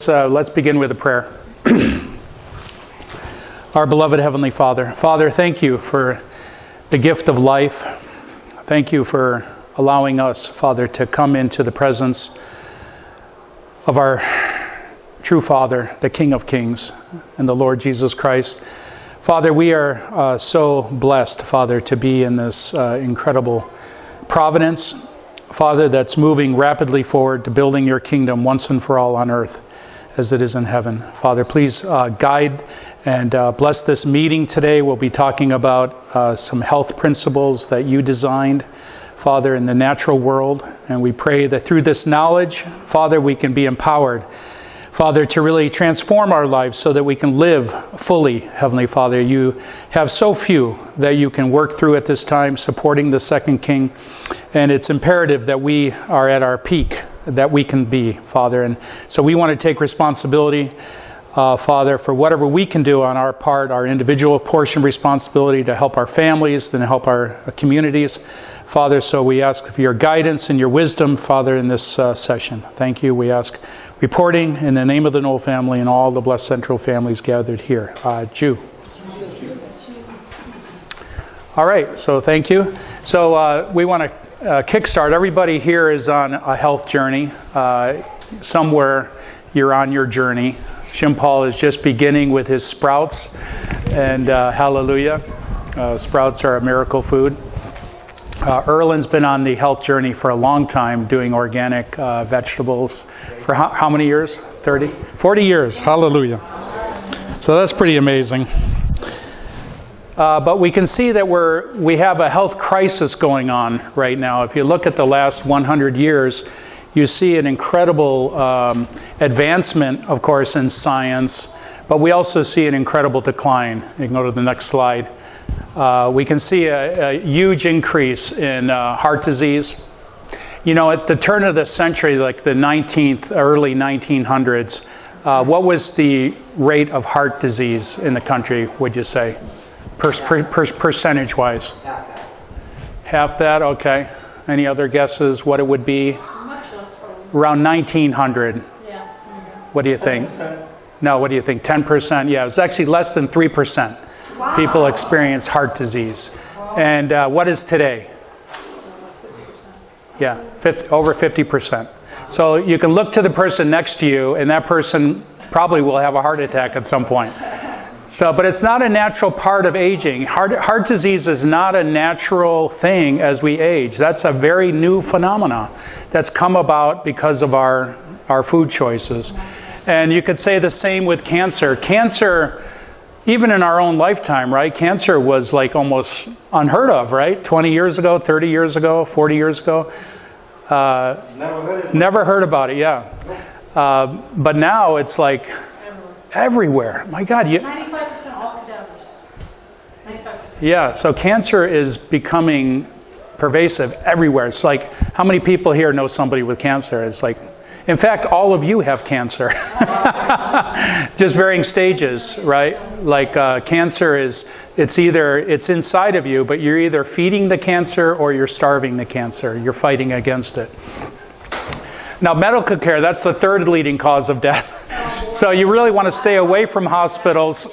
let's begin with a prayer. Our beloved Heavenly Father. Father, thank you for the gift of life. Thank you for allowing us, Father, to come into the presence of our true Father, the King of Kings, and the Lord Jesus Christ. Father, we are so blessed, Father, to be in this incredible providence, Father, that's moving rapidly forward to building your kingdom once and for all on earth as it is in heaven. Father, please guide and bless this meeting today. We'll be talking about some health principles that you designed, Father, in the natural world. And we pray that through this knowledge, Father, we can be empowered, Father, to really transform our lives so that we can live fully, Heavenly Father. You have so few that you can work through at this time, supporting the second king. And it's imperative that we are at our peak, that we can be, Father. And so we want to take responsibility, Father, for whatever we can do on our part, our individual portion responsibility to help our families and help our communities, Father. So we ask for your guidance and your wisdom, Father, in this session. Thank you. We ask reporting in the name of the Knoll family and all the blessed central families gathered here. Jew. All right, so thank you. So we want to Kickstart. Everybody here is on a health journey. Somewhere you're on your journey. Shimpal is just beginning with his sprouts, and hallelujah. Sprouts are a miracle food. Erlen's been on the health journey for a long time, doing organic vegetables for how many years? 30? 40 years. Hallelujah. So that's pretty amazing. But we can see that we have a health crisis going on right now. If you look at the last 100 years, you see an incredible advancement, of course, in science, but we also see an incredible decline. You can go to the next slide. We can see a huge increase in heart disease. You know, at the turn of the century, like the early 1900s, what was the rate of heart disease in the country, would you say? Percentage-wise? Half that, okay. Any other guesses what it would be? Much less, probably. Around 1900. Yeah. What do you think? 10%. No, what do you think? 10%? Yeah, it was actually less than 3%. Wow. People experience heart disease. Wow. And what is today? 50%. Yeah, over 50%. So you can look to the person next to you, and that person probably will have a heart attack at some point. So, but it's not a natural part of aging. Heart disease is not a natural thing as we age. That's a very new phenomenon that's come about because of our food choices. And you could say the same with cancer. Cancer, even in our own lifetime, right? Cancer was like almost unheard of, right? 20 years ago, 30 years ago, 40 years ago. Never heard about it, yeah. But now it's like everywhere. My God. 95% all cadavers. 95%. Yeah, so cancer is becoming pervasive everywhere. It's like, how many people here know somebody with cancer? It's like, in fact, all of you have cancer. Just varying stages, right? Like cancer it's inside of you, but you're either feeding the cancer or you're starving the cancer. You're fighting against it. Now, medical care, that's the third leading cause of death. So you really want to stay away from hospitals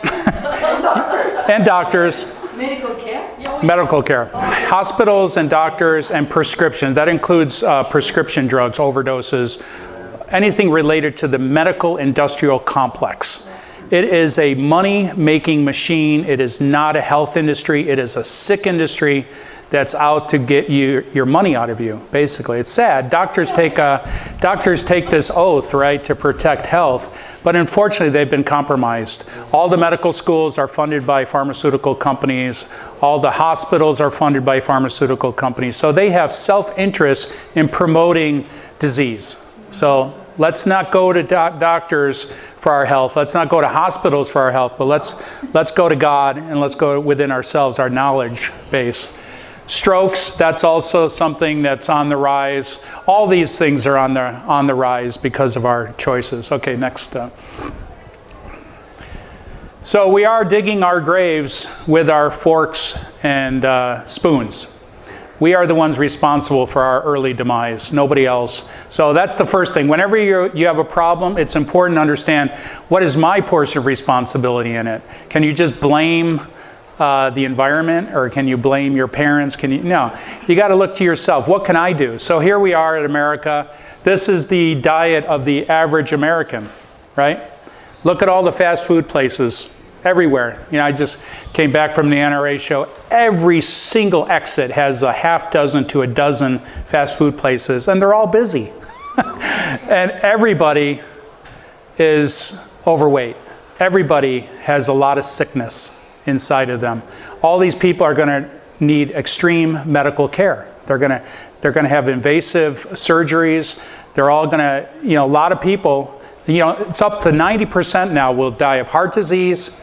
and doctors. Medical care? Medical care. Hospitals and doctors and prescriptions. That includes prescription drugs, overdoses, anything related to the medical industrial complex. It is a money-making machine. It is not a health industry. It is a sick industry that's out to get your money out of you, basically. It's sad. Doctors take this oath, right, to protect health, but unfortunately they've been compromised. All the medical schools are funded by pharmaceutical companies. All the hospitals are funded by pharmaceutical companies. So they have self-interest in promoting disease. So let's not go to doctors for our health. Let's not go to hospitals for our health, but let's go to God, and let's go within ourselves, our knowledge base. Strokes, that's also something that's on the rise. All these things are on the rise because of our choices. Okay, next. So we are digging our graves with our forks and spoons. we are the ones responsible for our early demise, nobody else. So that's the first thing. Whenever you have a problem, it's important to understand, what is my portion of responsibility in it? Can you just blame the environment, or can you blame your parents? No, you got to look to yourself. What can I do? So here we are in America. This is the diet of the average American, right? Look at all the fast food places everywhere. I just came back from the NRA show. Every single exit has a half dozen to a dozen fast food places, and they're all busy. And everybody is overweight. Everybody has a lot of sickness inside of them. All these people are going to need extreme medical care. They're going to have invasive surgeries. They're all going to, a lot of people, it's up to 90% now will die of heart disease,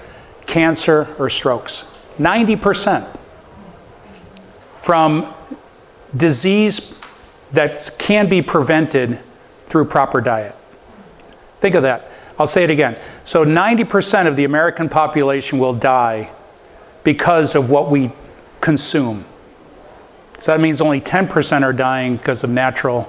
cancer, or strokes. 90% from disease that can be prevented through proper diet. Think of that. I'll say it again. So 90% of the American population will die because of what we consume. So that means only 10% are dying because of natural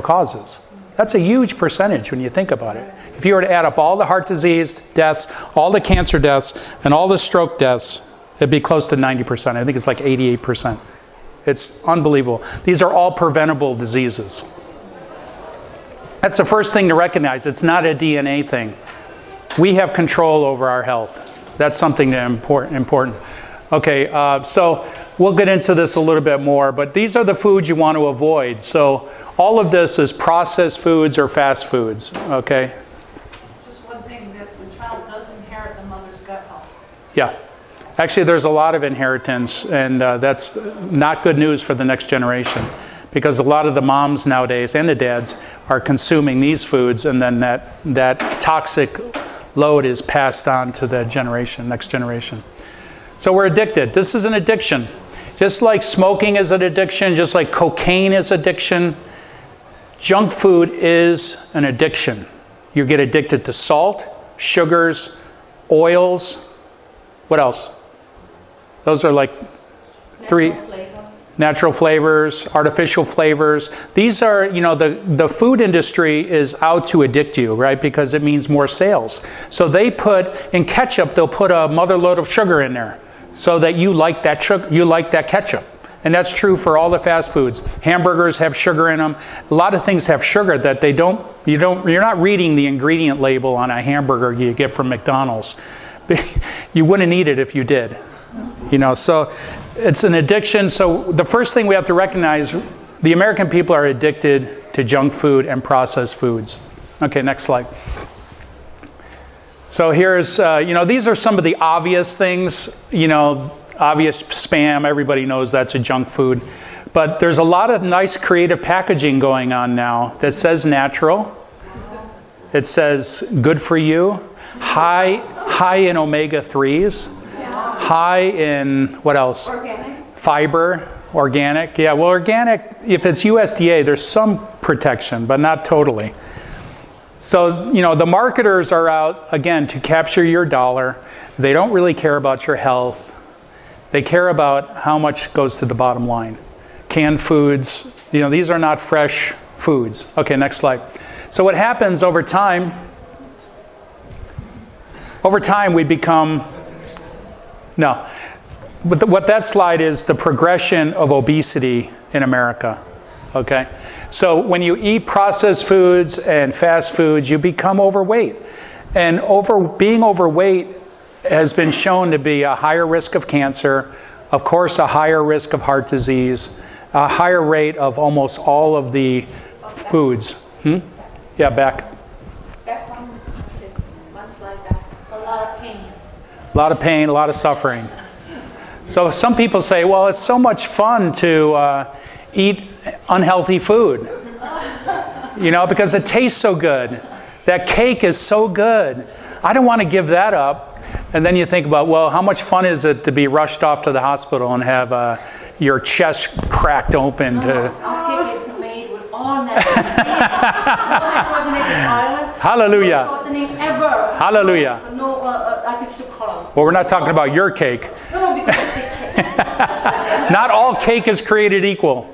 causes. That's a huge percentage when you think about it. If you were to add up all the heart disease deaths, all the cancer deaths, and all the stroke deaths, it'd be close to 90%. I think it's like 88%. It's unbelievable. These are all preventable diseases. That's the first thing to recognize. It's not a DNA thing. We have control over our health. That's something important. Okay, so we'll get into this a little bit more, but these are the foods you want to avoid. So all of this is processed foods or fast foods, okay? Just one thing, that the child does inherit the mother's gut health. Yeah. Actually, there's a lot of inheritance, and that's not good news for the next generation, because a lot of the moms nowadays and the dads are consuming these foods, and then that toxic load is passed on to the next generation. So we're addicted. This is an addiction. Just like smoking is an addiction, just like cocaine is addiction, junk food is an addiction. You get addicted to salt, sugars, oils. What else? Those are like three. Natural flavors, artificial flavors. These are, the food industry is out to addict you, right? Because it means more sales. So they in ketchup, they'll put a mother load of sugar in there so that you like that sugar, you like that ketchup. And that's true for all the fast foods. Hamburgers have sugar in them. A lot of things have sugar that you're not reading the ingredient label on a hamburger you get from McDonald's. You wouldn't eat it if you did. So it's an addiction. So the first thing we have to recognize, the American people are addicted to junk food and processed foods. Okay, next slide. So here's, these are some of the obvious things, obvious spam. Everybody knows that's a junk food. But there's a lot of nice creative packaging going on now that says natural. It says good for you. High in omega-3s. High in, what else? Organic. Fiber, organic. Yeah, well, organic, if it's USDA, there's some protection, but not totally. So, the marketers are out, again, to capture your dollar. They don't really care about your health. They care about how much goes to the bottom line. Canned foods, these are not fresh foods. Okay, next slide. So what happens over time we become... No. But what that slide is the progression of obesity in America. Okay? So when you eat processed foods and fast foods, you become overweight. And being overweight has been shown to be a higher risk of cancer, of course a higher risk of heart disease, a higher rate of almost all of the foods. Yeah, back. Back one slide back. A lot of pain. A lot of pain, a lot of suffering. So some people say, well, it's so much fun to eat unhealthy food, because it tastes so good. That cake is so good. I don't want to give that up. And then you think about, well, how much fun is it to be rushed off to the hospital and have your chest cracked open? Our cake is made with all natural ingredients. Hallelujah. No shortening ever. Hallelujah. No artificial colors. Well, we're not talking about your cake. No, because it's a cake. Not all cake is created equal.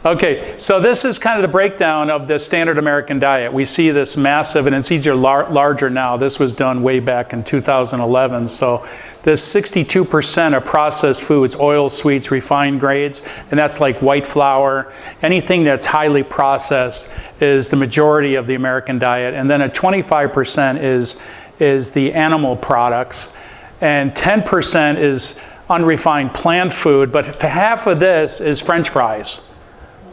Okay, so this is kind of the breakdown of the standard American diet. We see this massive, and it's easier larger now. This was done way back in 2011. So this 62% of processed foods, oil, sweets, refined grades, and that's like white flour. Anything that's highly processed is the majority of the American diet. And then a 25% is the animal products. And 10% is unrefined plant food, but half of this is French fries.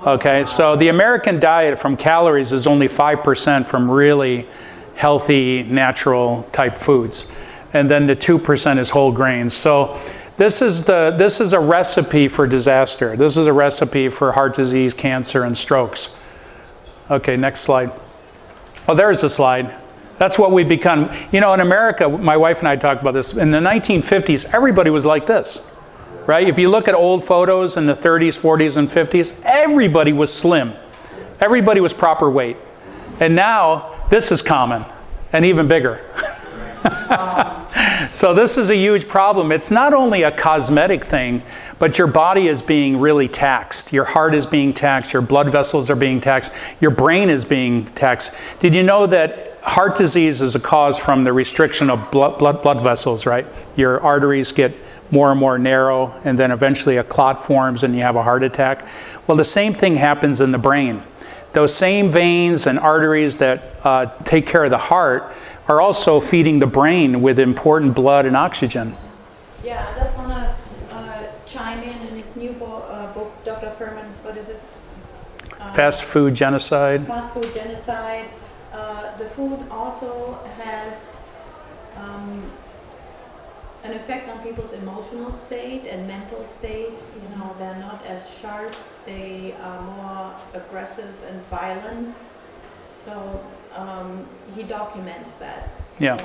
Okay, so the American diet from calories is only 5% from really healthy, natural type foods. And then the 2% is whole grains. So this is a recipe for disaster. This is a recipe for heart disease, cancer, and strokes. Okay, next slide. Oh, there's the slide. That's what we've become. You know, in America, my wife and I talked about this. In the 1950s, everybody was like this. Right? If you look at old photos in the 30s, 40s, and 50s, everybody was slim. Everybody was proper weight. And now, this is common and even bigger. So this is a huge problem. It's not only a cosmetic thing, but your body is being really taxed. Your heart is being taxed. Your blood vessels are being taxed. Your brain is being taxed. Did you know that heart disease is a cause from the restriction of blood vessels, right? Your arteries get more and more narrow, and then eventually a clot forms and you have a heart attack. Well, the same thing happens in the brain. Those same veins and arteries that take care of the heart are also feeding the brain with important blood and oxygen. Yeah, I just want to chime in his new book, Dr. Fuhrman's, what is it? Fast Food Genecide. Fast Food Genecide. The food also has an effect on people's emotional state and mental state. You know, they're not as sharp, they are more aggressive and violent. So he documents that. Yeah.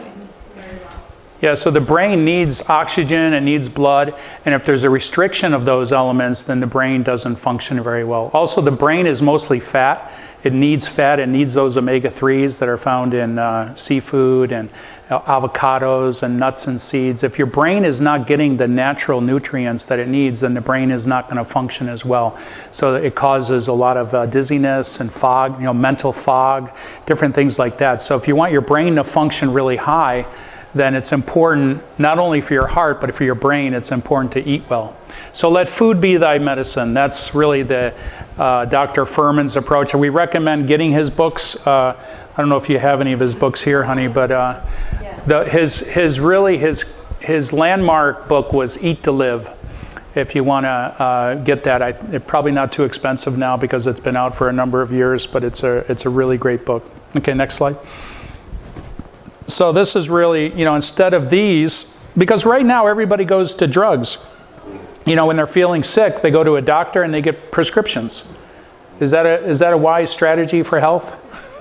Very well. Yeah, so the brain needs oxygen, it needs blood, and if there's a restriction of those elements, then the brain doesn't function very well. Also, the brain is mostly fat. It needs fat. It needs those omega-3s that are found in seafood and avocados and nuts and seeds. If your brain is not getting the natural nutrients that it needs, then the brain is not going to function as well. So it causes a lot of dizziness and fog, mental fog, different things like that. So if you want your brain to function really high, then it's important, not only for your heart, but for your brain, it's important to eat well. So let food be thy medicine. That's really the Dr. Fuhrman's approach. We recommend getting his books. I don't know if you have any of his books here, honey, but his landmark book was Eat to Live. If you want to get that, it's probably not too expensive now because it's been out for a number of years, but it's a really great book. Okay, next slide. So this is really, instead of these, because right now everybody goes to drugs. When they're feeling sick, they go to a doctor and they get prescriptions. Is that a wise strategy for health?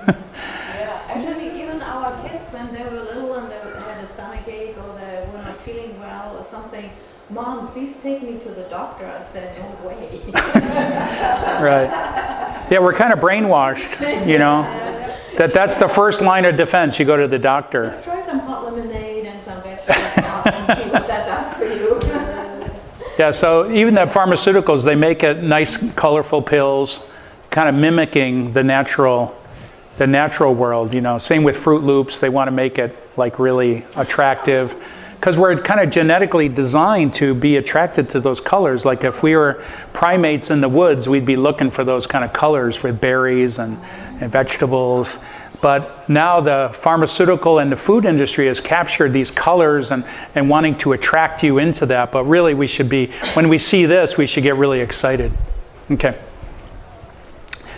Yeah, actually, even our kids, when they were little and they had a stomach ache or they were not feeling well or something, Mom, please take me to the doctor. I said, no way. Right. Yeah, we're kind of brainwashed, That's the first line of defense. You go to the doctor. Let's try some hot lemonade and some vegetable broth and see what that does for you. Yeah, so even the pharmaceuticals, they make it nice, colorful pills, kind of mimicking the natural world. Same with Fruit Loops. They want to make it like really attractive. Because we're kind of genetically designed to be attracted to those colors. Like if we were primates in the woods, we'd be looking for those kind of colors with berries and vegetables. But now the pharmaceutical and the food industry has captured these colors and wanting to attract you into that. But really when we see this, we should get really excited. Okay.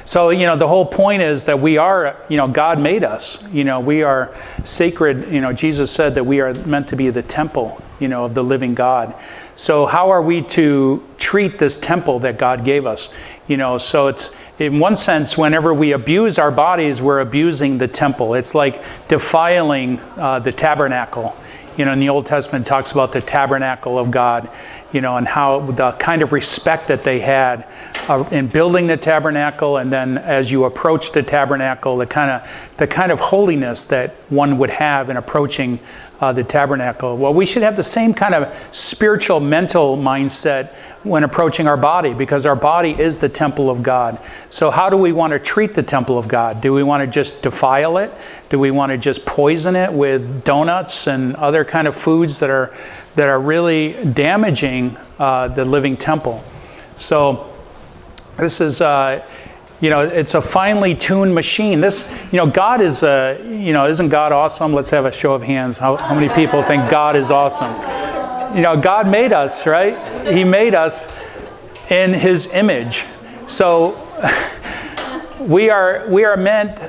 So, the whole point is that we are, God made us. We are sacred. Jesus said that we are meant to be the temple, of the living God. So how are we to treat this temple that God gave us? So it's, in one sense, whenever we abuse our bodies, we're abusing the temple. It's like defiling the tabernacle. In the Old Testament, it talks about the tabernacle of God. and how the kind of respect that they had in building the tabernacle, and then as you approach the tabernacle, the kind of holiness that one would have in approaching the tabernacle. Well, we should have the same kind of spiritual, mental mindset when approaching our body, because our body is the temple of God. So how do we want to treat the temple of God? Do we want to just defile it? Do we want to just poison it with donuts and other kind of foods that are really damaging the living temple? So this is, it's a finely tuned machine. This, God is, isn't God awesome? Let's have a show of hands. How many people think God is awesome? God made us, right? He made us in His image. So we are meant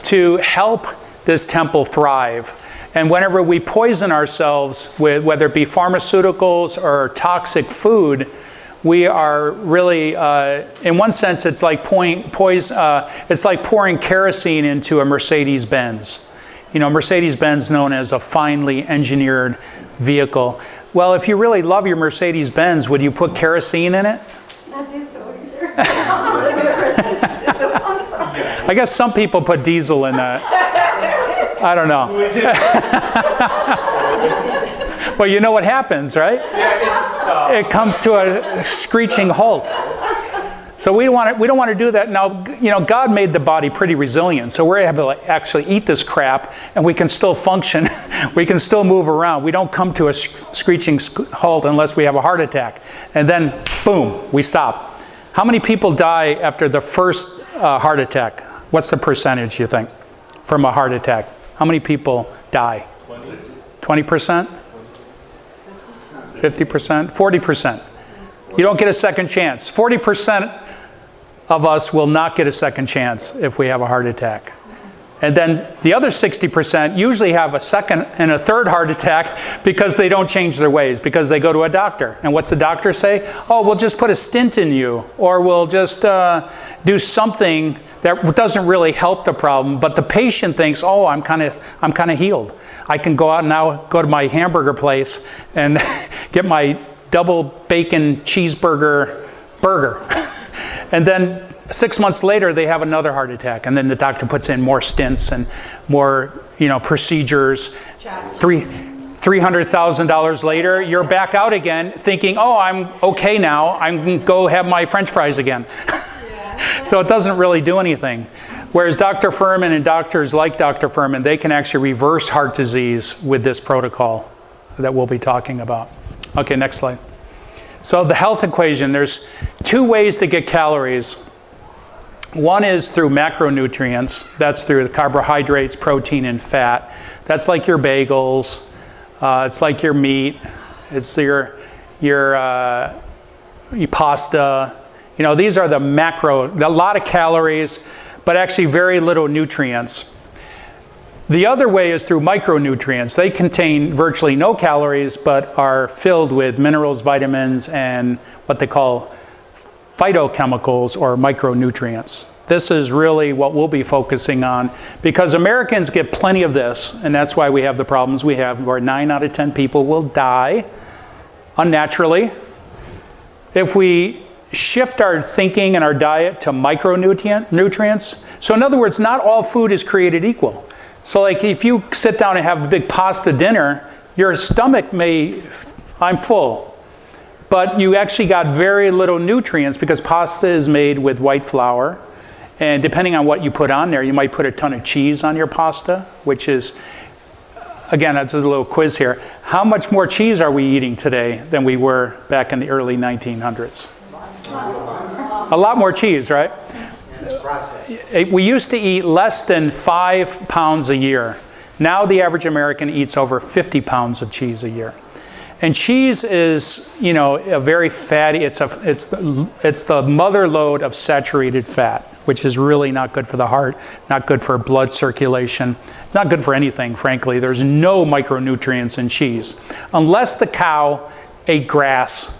to help this temple thrive. And whenever we poison ourselves with, whether it be pharmaceuticals or toxic food, we are really, in one sense, it's like pouring kerosene into a Mercedes-Benz. Mercedes-Benz known as a finely engineered vehicle. Well, if you really love your Mercedes-Benz, would you put kerosene in it? Not diesel either. I guess some people put diesel in that. I don't know. Well, you know what happens, right? It comes to a screeching halt. So we don't want to do that. Now, God made the body pretty resilient, so we're able to actually eat this crap, and we can still function. We can still move around. We don't come to a screeching halt unless we have a heart attack, and then boom, we stop. How many people die after the first heart attack? What's the percentage, you think, from a heart attack? How many people die? 20%? 50%? 40%. You don't get a second chance. 40% of us will not get a second chance if we have a heart attack. And then the other 60% usually have a second and a third heart attack because they don't change their ways, because they go to a doctor. And what's the doctor say? Oh, we'll just put a stent in you, or we'll just do something that doesn't really help the problem. But the patient thinks, oh, I'm kind of healed. I can go out now, go to my hamburger place and get my double bacon cheeseburger burger. And then 6 months later, they have another heart attack, and then the doctor puts in more stents and more, procedures. $300,000 later, you're back out again, thinking, "Oh, I'm okay now. I'm going to go have my French fries again." So it doesn't really do anything. Whereas Dr. Fuhrman and doctors like Dr. Fuhrman, they can actually reverse heart disease with this protocol that we'll be talking about. Okay, next slide. So the health equation, there's two ways to get calories. One is through macronutrients. That's through the carbohydrates, protein, and fat. That's like your bagels. It's like your meat. It's your pasta. These are the macro. A lot of calories, but actually very little nutrients. The other way is through micronutrients. They contain virtually no calories, but are filled with minerals, vitamins, and what they call phytochemicals or micronutrients. This is really what we'll be focusing on, because Americans get plenty of this, and that's why we have the problems we have, where 9 out of 10 people will die unnaturally. If we shift our thinking and our diet to micronutrients, so in other words, not all food is created equal. So like if you sit down and have a big pasta dinner, your stomach I'm full. But you actually got very little nutrients, because pasta is made with white flour. And depending on what you put on there, you might put a ton of cheese on your pasta, which is, again, that's a little quiz here. How much more cheese are we eating today than we were back in the early 1900s? A lot more cheese, right? It's processed. We used to eat less than 5 pounds a year. Now the average American eats over 50 pounds of cheese a year. And cheese is, a very fatty. It's the mother lode of saturated fat, which is really not good for the heart, not good for blood circulation, not good for anything, frankly. There's no micronutrients in cheese, unless the cow ate grass.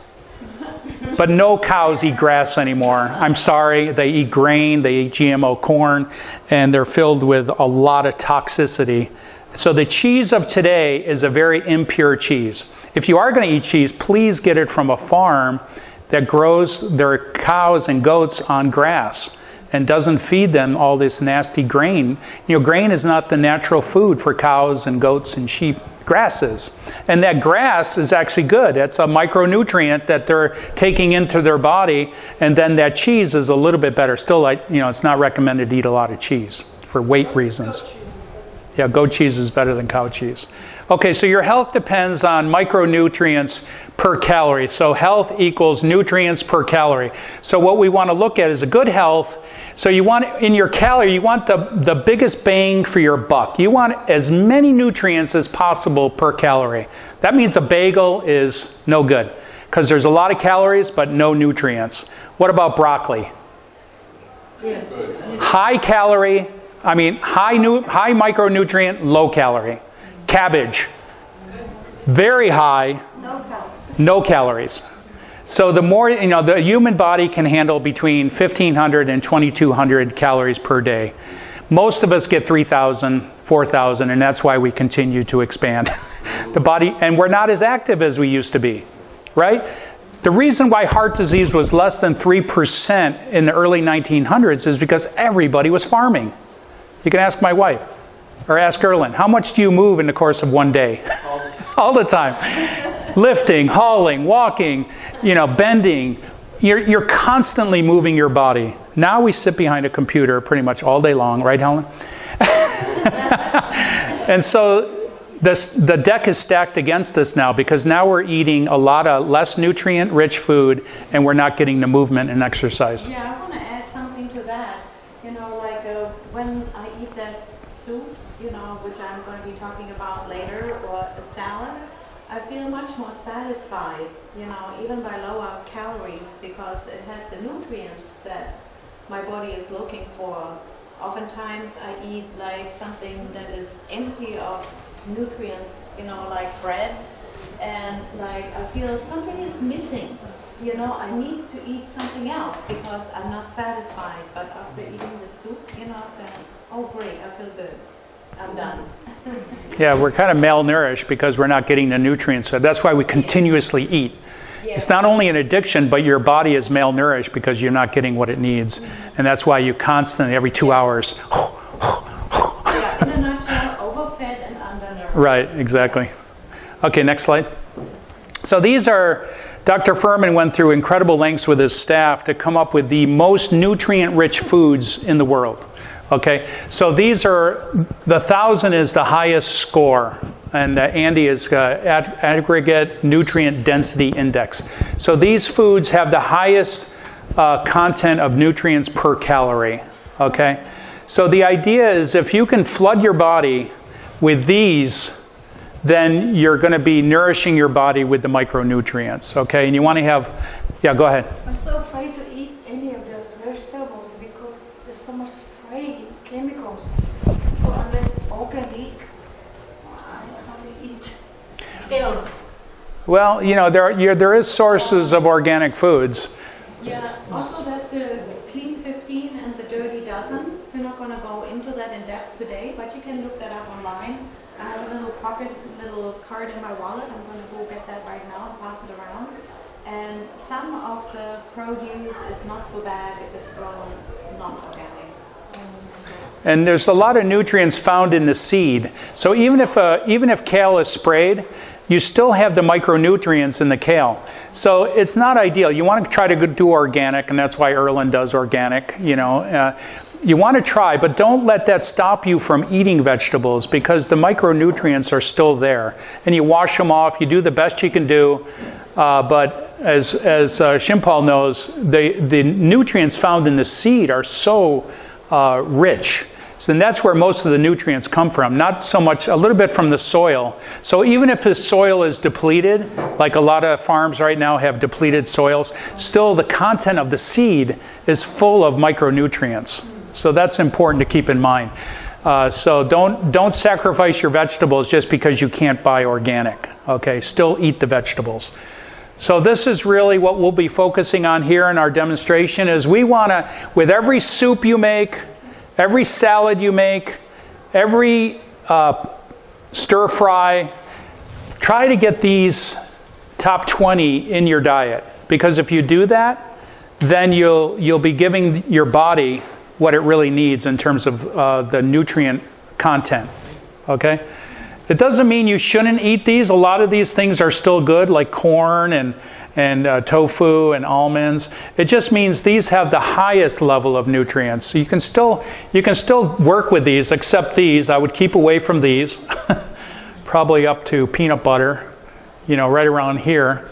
But no cows eat grass anymore. I'm sorry. They eat grain, they eat GMO corn, and they're filled with a lot of toxicity So the cheese of today is a very impure cheese. If you are going to eat cheese, please get it from a farm that grows their cows and goats on grass and doesn't feed them all this nasty grain. You know, grain is not the natural food for cows and goats and sheep. Grass is. And that grass is actually good. It's a micronutrient that they're taking into their body, and then that cheese is a little bit better. Still, it's not recommended to eat a lot of cheese for weight reasons. Yeah, goat cheese is better than cow cheese. Okay, so your health depends on micronutrients per calorie. So health equals nutrients per calorie. So what we want to look at is a good health. So you want, in your calorie, you want the biggest bang for your buck. You want as many nutrients as possible per calorie. That means a bagel is no good because there's a lot of calories but no nutrients. What about broccoli? Yes. High micronutrient, low calorie. Cabbage, very high, no calories. So the more, the human body can handle between 1,500 and 2,200 calories per day. Most of us get 3,000, 4,000, and that's why we continue to expand the body. And we're not as active as we used to be, right? The reason why heart disease was less than 3% in the early 1900s is because everybody was farming. You can ask my wife. Or ask Erlen, how much do you move in the course of one day? All the time. Lifting, hauling, walking, bending. You're constantly moving your body. Now we sit behind a computer pretty much all day long, right, Helen? And so the deck is stacked against us now because now we're eating a lot of less nutrient-rich food and we're not getting the movement and exercise. Yeah, I want to add something to that. When I eat that soup, which I'm going to be talking about later, or a salad, I feel much more satisfied, even by lower calories, because it has the nutrients that my body is looking for. Oftentimes I eat like something that is empty of nutrients, like bread, and like I feel something is missing. I need to eat something else because I'm not satisfied. But after eating the soup, saying, oh great, I feel good. I'm done. Yeah, we're kind of malnourished because we're not getting the nutrients. So that's why we continuously eat. Yeah. It's not only an addiction, but your body is malnourished because you're not getting what it needs. And that's why you constantly, every 2 hours... Yeah, in a nutshell, overfed and undernourished. Right, exactly. Okay, next slide. So these are... Dr. Fuhrman went through incredible lengths with his staff to come up with the most nutrient-rich foods in the world. Okay, so these are, the 1,000 is the highest score, and Andy is aggregate nutrient density index. So these foods have the highest content of nutrients per calorie. Okay, so the idea is if you can flood your body with these, then you're going to be nourishing your body with the micronutrients. Okay, and you want to have, yeah, go ahead. I'm so afraid to eat any of those vegetables because there's so much spray chemicals. So unless organic, I hardly eat kale. Well, there is sources of organic foods. Yeah, also there's the Clean 15 and the Dirty Dozen. We're not going to go into that in depth today, but you can look that up online. I have a little card in my wallet. I'm going to go get that right now and pass it around. And some of the produce is not so bad if it's grown non-organic. And there's a lot of nutrients found in the seed. So even if kale is sprayed, you still have the micronutrients in the kale. So it's not ideal. You want to try to do organic, and that's why Erlen does organic. You want to try, but don't let that stop you from eating vegetables because the micronutrients are still there. And you wash them off. You do the best you can do. But as Shimpal knows, the nutrients found in the seed are so rich. So that's where most of the nutrients come from, not so much, a little bit from the soil. So even if the soil is depleted, like a lot of farms right now have depleted soils, still the content of the seed is full of micronutrients. So that's important to keep in mind. So don't sacrifice your vegetables just because you can't buy organic. Okay, still eat the vegetables. So this is really what we'll be focusing on here in our demonstration is we want to, with every soup you make, every salad you make, every stir fry. Try to get these top 20 in your diet, because if you do that, then you'll be giving your body what it really needs in terms of the nutrient content. Okay? It doesn't mean you shouldn't eat these. A lot of these things are still good, like corn and tofu and almonds. It just means these have the highest level of nutrients. So you can still work with these, except these. I would keep away from these. Probably up to peanut butter, right around here.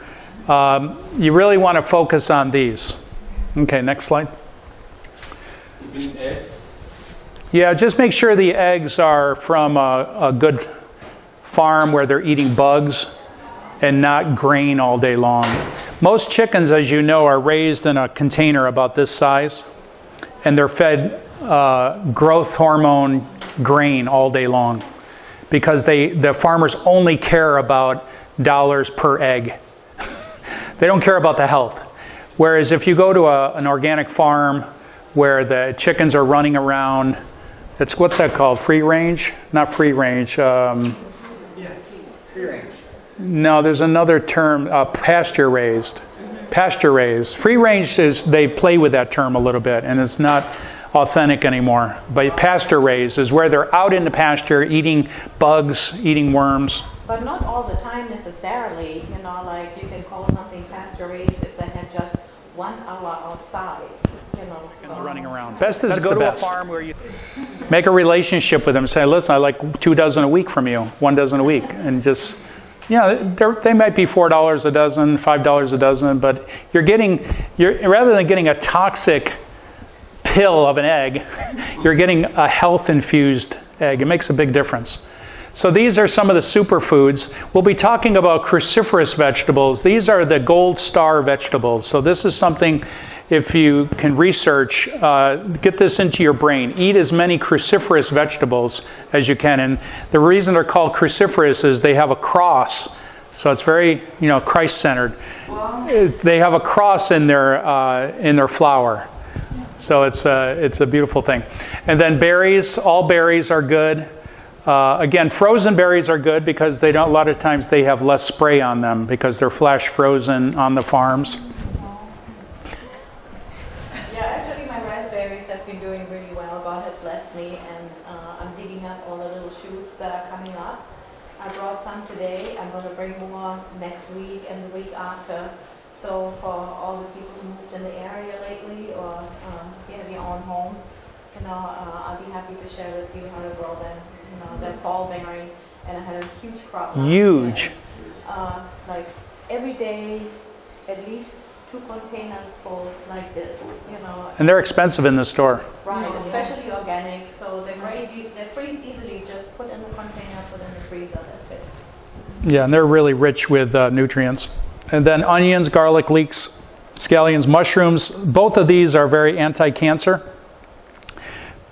You really want to focus on these. Okay, next slide. Even eggs? Yeah, just make sure the eggs are from a good farm where they're eating bugs and not grain all day long. Most chickens, as you know, are raised in a container about this size, and they're fed growth hormone grain all day long, because the farmers only care about dollars per egg. They don't care about the health. Whereas if you go to an organic farm where the chickens are running around, what's that called? Free range? Not free range. Free range. No, there's another term, pasture raised. Pasture raised. Free range they play with that term a little bit, and it's not authentic anymore. But pasture raised is where they're out in the pasture eating bugs, eating worms. But not all the time necessarily, like you can call something pasture raised if they had just 1 hour outside, so. Running around. Best is to go to a farm where you make a relationship with them. Say, listen, I like 2 dozen a week from you, 1 dozen a week, and just, they might be $4 a dozen, $5 a dozen, but you're rather than getting a toxic pill of an egg, you're getting a health-infused egg. It makes a big difference. So these are some of the superfoods. We'll be talking about cruciferous vegetables. These are the gold star vegetables. So this is something, if you can research, get this into your brain. Eat as many cruciferous vegetables as you can. And the reason they're called cruciferous is they have a cross. So it's very, Christ-centered. Wow. They have a cross in their flour. So it's a beautiful thing. And then berries. All berries are good. Again, frozen berries are good because a lot of times they have less spray on them because they're flash frozen on the farms. Yeah, actually my raspberries have been doing really well. God has blessed me, and I'm digging up all the little shoots that are coming up. I brought some today. I'm going to bring more next week and the week after. So for all the people who moved in the area lately or have your own home, I'll be happy to share with you how to grow them. They're fall bearing, and I had a huge crop. Huge. Like every day, at least 2 containers full like this, And they're expensive in the store. Right, especially organic. So they're great. They freeze easily. Just put in the container, put in the freezer. That's it. Yeah, and they're really rich with nutrients. And then onions, garlic, leeks, scallions, mushrooms. Both of these are very anti-cancer.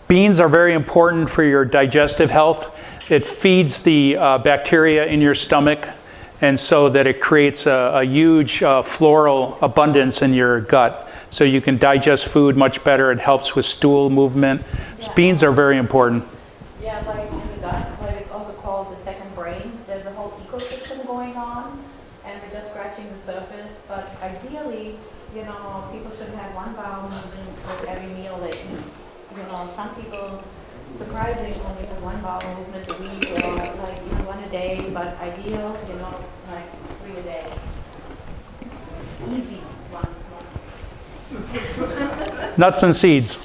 Beans are very important for your digestive health. It feeds the bacteria in your stomach, and so that it creates a huge floral abundance in your gut. So you can digest food much better. It helps with stool movement. Yeah. Beans are very important. Yeah, like in the gut, like it's also called the second brain. There's a whole ecosystem going on, and we're just scratching the surface. But ideally, people should have 1 bowel movement with every meal they eat. Some people surprisingly only have 1 bowel movement a week or 1 a day, but ideal, like 3 a day. Easy ones. Nuts and seeds.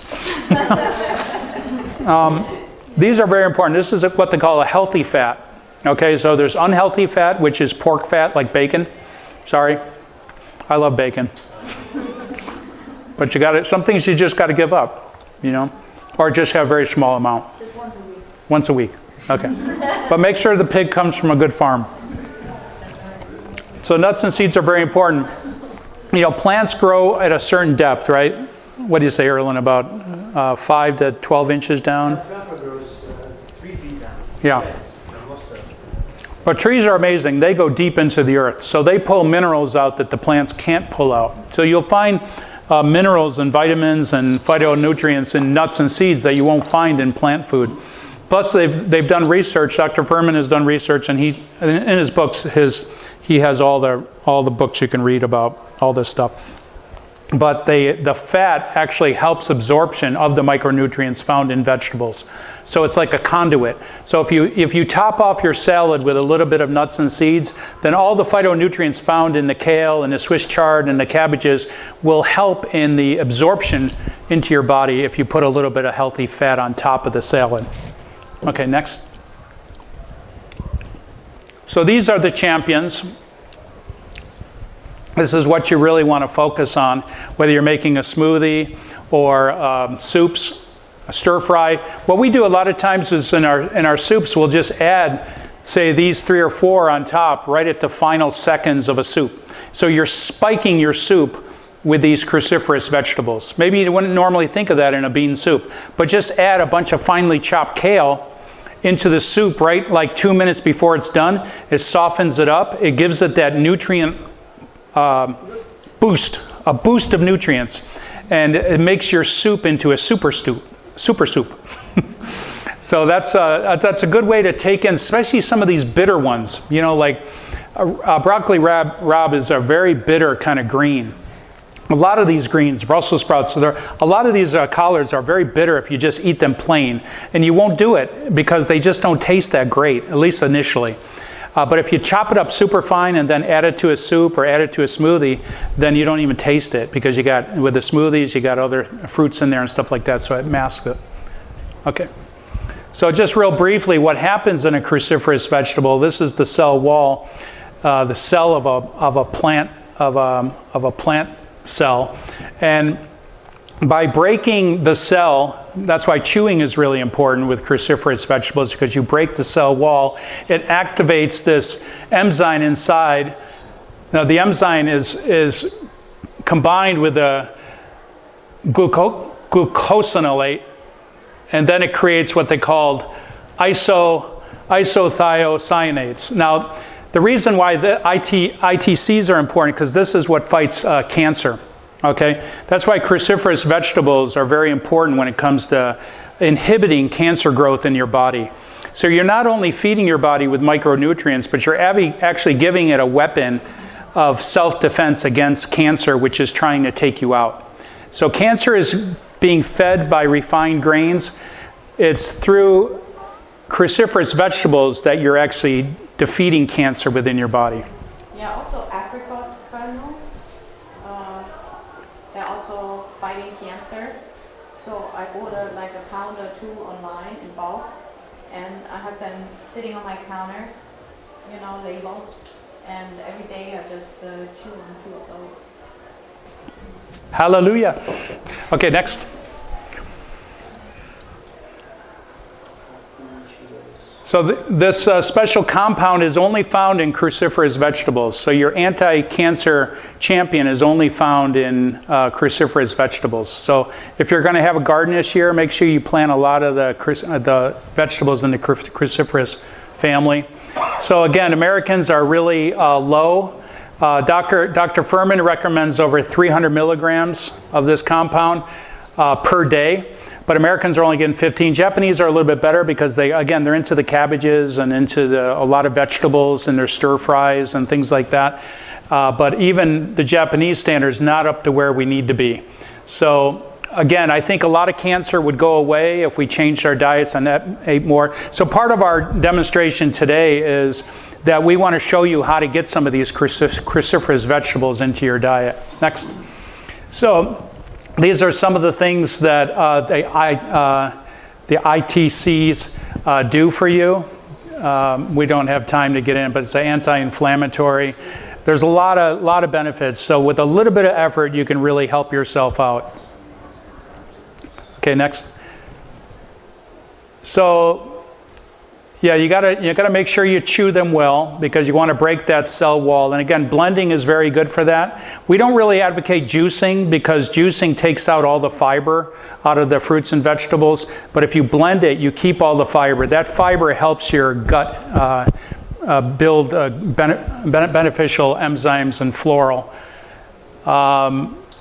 These are very important. This is what they call a healthy fat. Okay, so there's unhealthy fat, which is pork fat, like bacon. Sorry, I love bacon. But some things you just got to give up. Or just have a very small amount. Just once a week. Once a week, okay. But make sure the pig comes from a good farm. So nuts and seeds are very important. Plants grow at a certain depth, right? What do you say, Erlen, about 5 to 12 inches down? Alfalfa grows 3 feet down. Yeah. But trees are amazing. They go deep into the earth. So they pull minerals out that the plants can't pull out. So you'll find minerals and vitamins and phytonutrients in nuts and seeds that you won't find in plant food. Plus, they've done research. Dr. Fuhrman has done research, and in his books, he has all the books you can read about all this stuff. But the fat actually helps absorption of the micronutrients found in vegetables. So it's like a conduit. So if you top off your salad with a little bit of nuts and seeds, then all the phytonutrients found in the kale and the Swiss chard and the cabbages will help in the absorption into your body if you put a little bit of healthy fat on top of the salad. Okay, next. So these are the champions. This is what you really want to focus on, whether you're making a smoothie or soups, a stir fry. What we do a lot of times is in our soups, we'll just add, say, these 3 or 4 on top right at the final seconds of a soup. So you're spiking your soup with these cruciferous vegetables. Maybe you wouldn't normally think of that in a bean soup, but just add a bunch of finely chopped kale into the soup right like 2 minutes before it's done. It softens it up. It gives it that nutrient a boost of nutrients, and it makes your soup into a super soup. So that's a good way to take in, especially some of these bitter ones. You know, like broccoli rabe is a very bitter kind of green. A lot of these greens, Brussels sprouts, a lot of these collards are very bitter if you just eat them plain, and you won't do it because they just don't taste that great, at least initially. But if you chop it up super fine and then add it to a soup or add it to a smoothie, then you don't even taste it because with the smoothies, you got other fruits in there and stuff like that, so it masks it. Okay. So just real briefly, what happens in a cruciferous vegetable, this is the cell wall, the cell of a plant cell. And by breaking the cell, that's why chewing is really important with cruciferous vegetables, because you break the cell wall, it activates this enzyme inside. Now the enzyme is combined with a glucosinolate, and then it creates what they called isothiocyanates. Now the reason why the ITCs are important, because this is what fights cancer. Okay, that's why cruciferous vegetables are very important when it comes to inhibiting cancer growth in your body. So you're not only feeding your body with micronutrients, but you're actually giving it a weapon of self-defense against cancer, which is trying to take you out. So cancer is being fed by refined grains. It's through cruciferous vegetables that you're actually defeating cancer within your body. Yeah, also apricot kernels. They're also fighting cancer. So I order like a pound or 2 online in bulk, and I have them sitting on my counter, labeled. And every day I just chew on 2 of those. Hallelujah. Okay, next. So this special compound is only found in cruciferous vegetables. So your anti-cancer champion is only found in cruciferous vegetables. So if you're going to have a garden this year, make sure you plant a lot of the vegetables in the cruciferous family. So again, Americans are really low. Dr. Fuhrman recommends over 300 milligrams of this compound per day. But Americans are only getting 15. Japanese are a little bit better because they're into the cabbages and into a lot of vegetables and their stir fries and things like that. But even the Japanese standard is not up to where we need to be. So again, I think a lot of cancer would go away if we changed our diets and ate more. So part of our demonstration today is that we want to show you how to get some of these cruciferous vegetables into your diet. Next. So these are some of the things that the ITCs do for you. We don't have time to get in, but it's an anti-inflammatory. There's a lot of benefits. So with a little bit of effort, you can really help yourself out. Okay, next. So yeah, you gotta make sure you chew them well because you want to break that cell wall. And again, blending is very good for that. We don't really advocate juicing because juicing takes out all the fiber out of the fruits and vegetables. But if you blend it, you keep all the fiber. That fiber helps your gut beneficial enzymes and floral.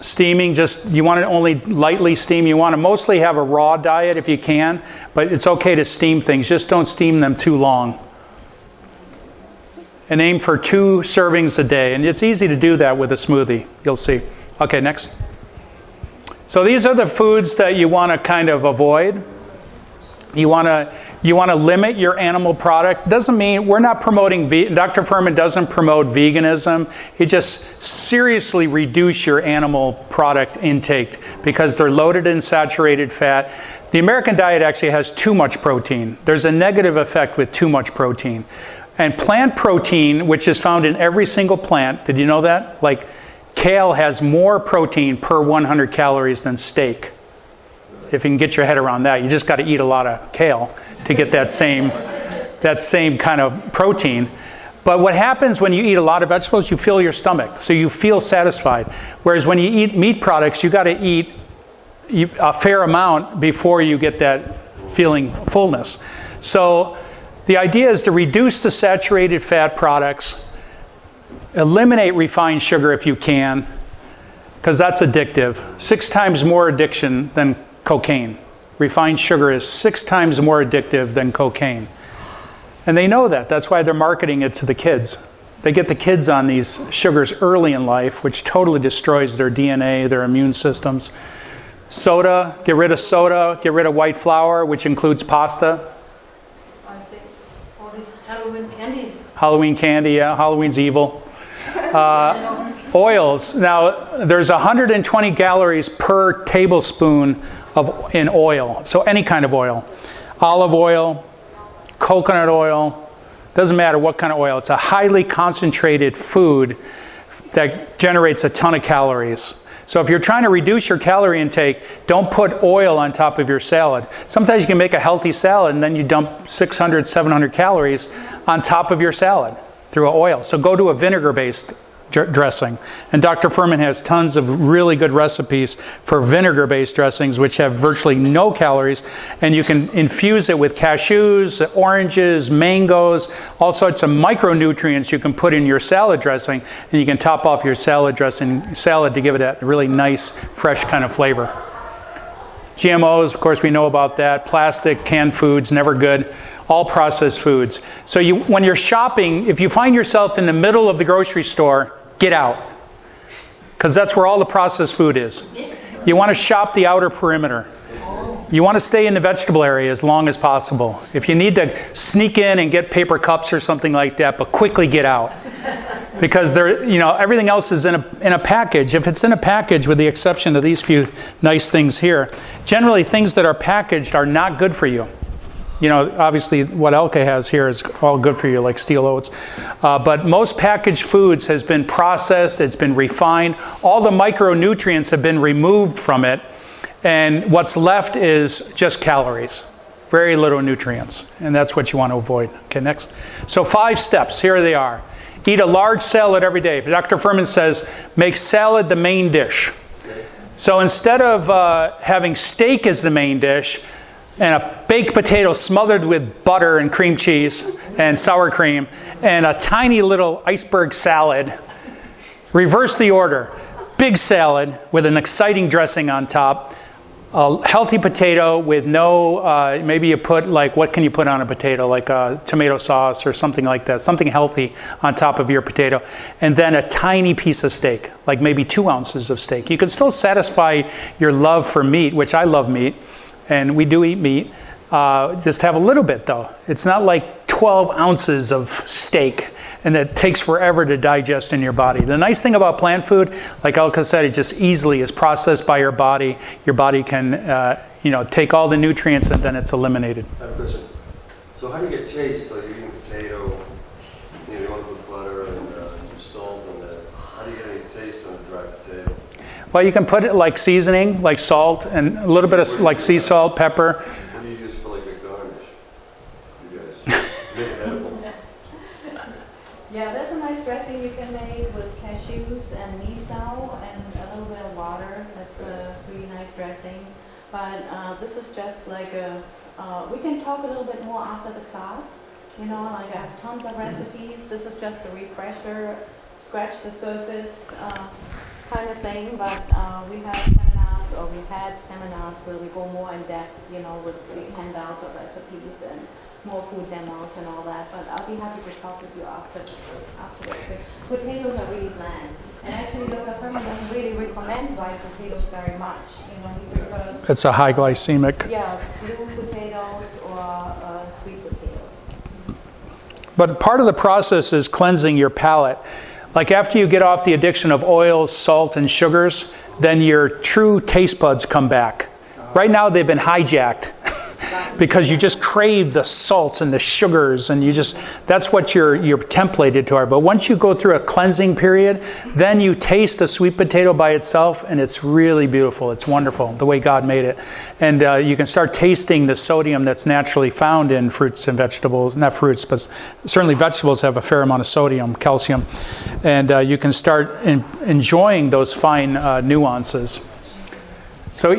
steaming, you want to only lightly steam. You want to mostly have a raw diet if you can, but it's okay to steam things. Just don't steam them too long. And aim for 2 servings a day. And it's easy to do that with a smoothie. You'll see. Okay, next. So these are the foods that you want to kind of avoid. You want to limit your animal product. Doesn't mean we're not promoting. Dr. Fuhrman doesn't promote veganism. It just seriously reduce your animal product intake because they're loaded in saturated fat. The American diet actually has too much protein. There's a negative effect with too much protein. And plant protein, which is found in every single plant, did you know that? Like kale has more protein per 100 calories than steak. If you can get your head around that, you just got to eat a lot of kale to get that same kind of protein. But what happens when you eat a lot of vegetables, you fill your stomach, so you feel satisfied. Whereas when you eat meat products, you got to eat a fair amount before you get that feeling fullness. So the idea is to reduce the saturated fat products, eliminate refined sugar if you can, because that's addictive. 6 times more addiction than cocaine. Refined sugar is 6 times more addictive than cocaine. And they know that. That's why they're marketing it to the kids. They get the kids on these sugars early in life, which totally destroys their DNA, their immune systems. Soda, get rid of soda, get rid of white flour, which includes pasta. I see. All these Halloween candies. Halloween candy, yeah. Halloween's evil. Oils. Now, there's 120 calories per tablespoon in oil. So any kind of oil. Olive oil, coconut oil, doesn't matter what kind of oil. It's a highly concentrated food that generates a ton of calories. So if you're trying to reduce your calorie intake, don't put oil on top of your salad. Sometimes you can make a healthy salad and then you dump 600, 700 calories on top of your salad through oil. So go to a vinegar-based dressing. And Dr. Fuhrman has tons of really good recipes for vinegar-based dressings which have virtually no calories, and you can infuse it with cashews, oranges, mangoes, all sorts of micronutrients you can put in your salad dressing, and you can top off your salad to give it a really nice, fresh kind of flavor. GMOs, of course, we know about that. Plastic, canned foods, never good. All processed foods. So when you're shopping, if you find yourself in the middle of the grocery store, get out. Because that's where all the processed food is. You want to shop the outer perimeter. You want to stay in the vegetable area as long as possible. If you need to sneak in and get paper cups or something like that, but quickly get out. Because everything else is in a package. If it's in a package, with the exception of these few nice things here, generally things that are packaged are not good for you. Obviously what Elke has here is all good for you, like steel oats. But most packaged foods has been processed, it's been refined. All the micronutrients have been removed from it. And what's left is just calories. Very little nutrients. And that's what you want to avoid. Okay, next. So 5 steps, here they are. Eat a large salad every day. Dr. Fuhrman says, make salad the main dish. So instead of having steak as the main dish, and a baked potato smothered with butter and cream cheese and sour cream, and a tiny little iceberg salad. Reverse the order. Big salad with an exciting dressing on top. A healthy potato with no, maybe you put what can you put on a potato? Like a tomato sauce or something like that. Something healthy on top of your potato. And then a tiny piece of steak, like maybe 2 ounces of steak. You can still satisfy your love for meat, which I love meat. And we do eat meat. Just have a little bit, though. It's not like 12 ounces of steak, and it takes forever to digest in your body. The nice thing about plant food, like Elke said, it just easily is processed by your body. Your body can, take all the nutrients, and then it's eliminated. I have a question. So how do you get taste? Like you're eating potato, you want to put butter and some salt on that. How do you get any taste on a dry potato? Well, you can put it like seasoning, like salt, and a little bit of like sea salt, pepper. What do you use for like a garnish? You guys make it edible. Yeah, there's a nice dressing you can make with cashews and miso and a little bit of water. That's a really nice dressing. But this is just like we can talk a little bit more after the class. I have tons of recipes. This is just a refresher, scratch the surface. kind of thing, but we have seminars, or we had seminars where we go more in depth, with big handouts of recipes and more food demos and all that. But I'll be happy to talk with you afterwards. Potatoes are really bland. And actually, Dr. Fuhrman doesn't really recommend white potatoes very much. He prefers... It's a high glycemic. Yeah, blue potatoes or sweet potatoes. But part of the process is cleansing your palate. Like after you get off the addiction of oils, salt, and sugars, then your true taste buds come back. Right now they've been hijacked because you just crave the salts and the sugars, and that's what you're templated toward. But once you go through a cleansing period, then you taste the sweet potato by itself, and it's really beautiful. It's wonderful, the way God made it. And you can start tasting the sodium that's naturally found in fruits and vegetables. Not fruits, but certainly vegetables have a fair amount of sodium, calcium. And you can start enjoying those fine nuances. So